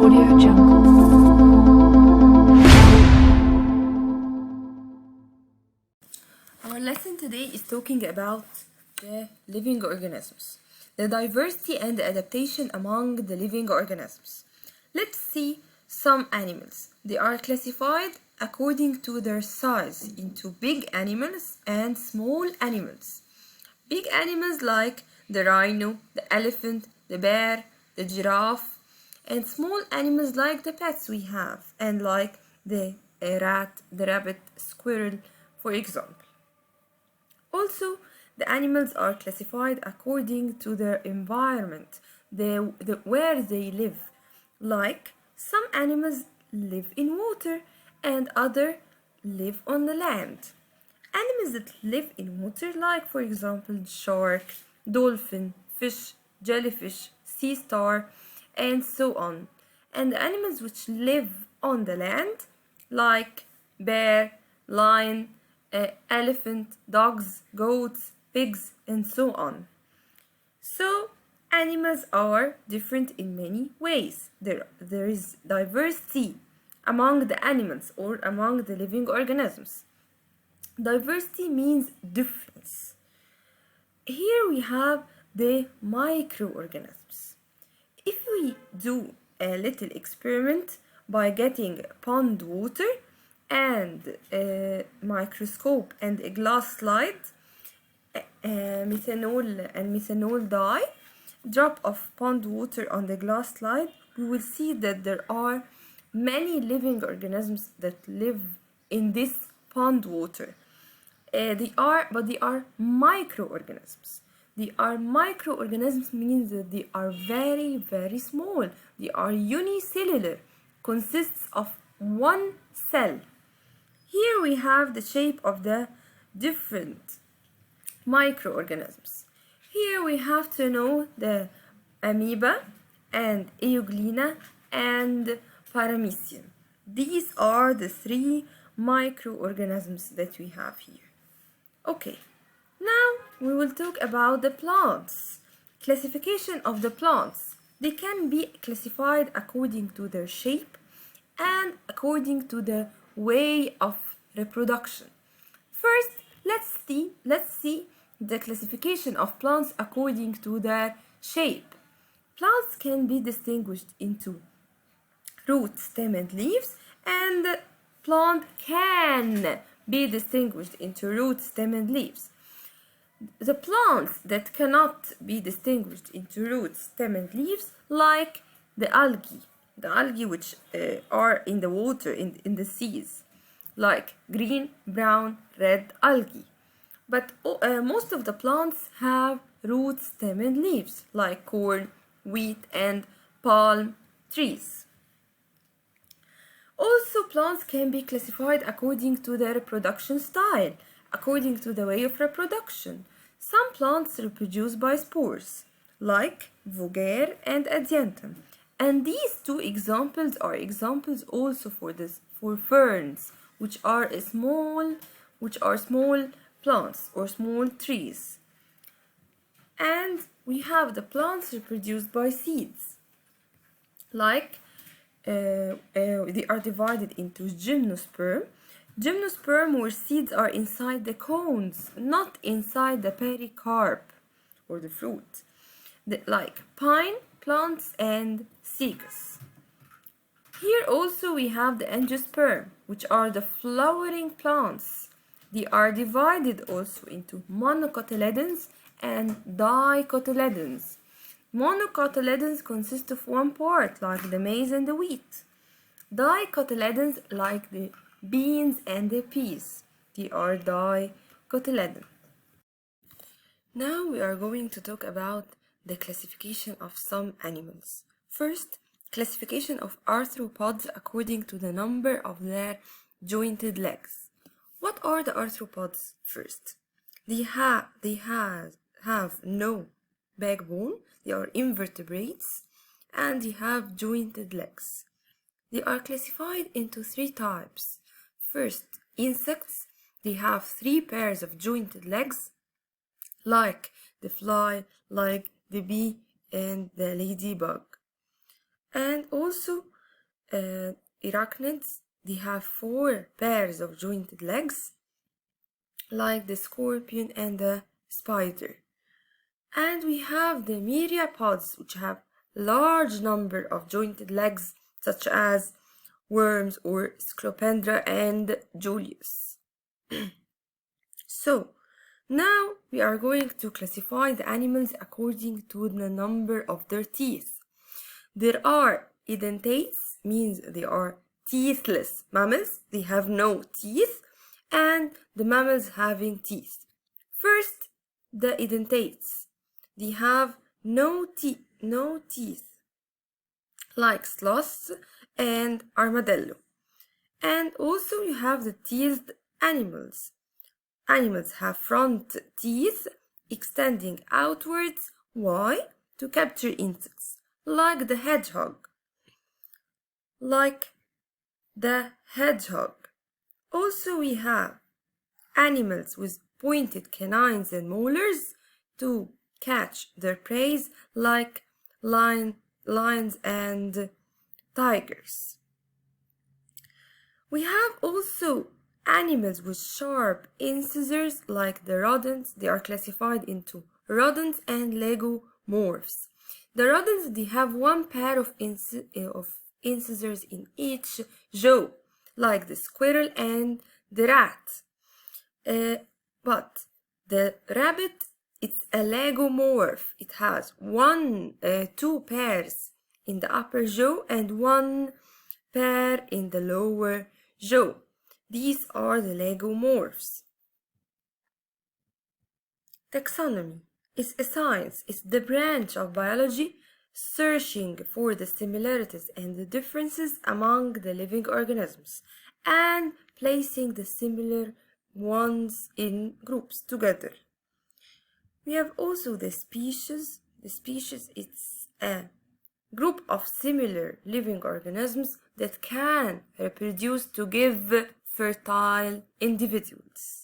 Audio Jungle. Our lesson today is talking about the living organisms, the diversity and the adaptation among the living organisms. Let's see some animals. They are classified according to their size into big animals and small animals. Big animals like the rhino, the elephant, the bear, the giraffe, and small animals like the pets we have, and like the rat, the rabbit, squirrel, for example. Also, the animals are classified according to their environment, where they live. Like some animals live in water and other live on the land. Animals that live in water, like for example shark, dolphin, fish, jellyfish, sea star, and so on. And the animals which live on the land, like bear, lion, elephant, dogs, goats, pigs, and so on. So, animals are different in many ways. There is diversity among the animals or among the living organisms. Diversity means difference. Here we have the microorganisms. If we do a little experiment by getting pond water and a microscope and a glass slide, methanol dye, drop of pond water on the glass slide, we will see that there are many living organisms that live in this pond water. They are microorganisms. They are microorganisms means that they are very, very small. They are unicellular, consists of one cell. Here we have the shape of the different microorganisms. Here we have to know the amoeba and euglena and paramecium. These are the three microorganisms that we have here. Okay, now we will talk about the plants. Classification of the plants. They can be classified according to their shape and according to the way of reproduction. First, let's see the classification of plants according to their shape. Plants can be distinguished into root, stem, and leaves, and plant can be distinguished into root, stem, and leaves. The plants that cannot be distinguished into roots, stem, and leaves, like the algae which are in the water, in the seas, like green, brown, red algae. But most of the plants have roots, stem, and leaves, like corn, wheat, and palm trees. Also, plants can be classified according to their reproduction style, according to the way of reproduction. Some plants reproduce by spores, like Voger and Adiantum. And these two examples are examples also for ferns, which are small plants or small trees. And we have the plants reproduced by seeds, like they are divided into gymnosperm. Gymnosperm, where seeds are inside the cones, not inside the pericarp or the fruit, like pine plants and ficus. Here also we have the angiosperm, which are the flowering plants. They are divided also into monocotyledons and dicotyledons. Monocotyledons consist of one part, like the maize and the wheat. Dicotyledons, like the beans and the peas. They are dicotyledon. Now we are going to talk about the classification of some animals. First, classification of arthropods according to the number of their jointed legs. What are the arthropods? First, they have no backbone. They are invertebrates and they have jointed legs. They are classified into three types. First, insects. They have 3 pairs of jointed legs, like the fly, like the bee, and the ladybug. And also arachnids, they have 4 pairs of jointed legs, like the scorpion and the spider. And we have the myriapods, which have large number of jointed legs, such as worms or Scolopendra and Julius. So, now we are going to classify the animals according to the number of their teeth. There are edentates, means they are teethless mammals, they have no teeth, and the mammals having teeth. First, the edentates, they have no teeth, like sloths and armadillo. And also you have the teethed animals. Animals have front teeth extending outwards. Why? To capture insects, like the hedgehog. Also we have animals with pointed canines and molars to catch their prey, like lions and tigers. We have also animals with sharp incisors, like the rodents. They are classified into rodents and lagomorphs. The rodents, they have 1 pair of incisors in each jaw, like the squirrel and the rat. But the rabbit, it's a lagomorph. It has 2 pairs in the upper jaw and 1 pair in the lower jaw. These are the lagomorphs. Taxonomy is a science, it's the branch of biology searching for the similarities and the differences among the living organisms and placing the similar ones in groups together. We have also the species. The species, it's a group of similar living organisms that can reproduce to give fertile individuals.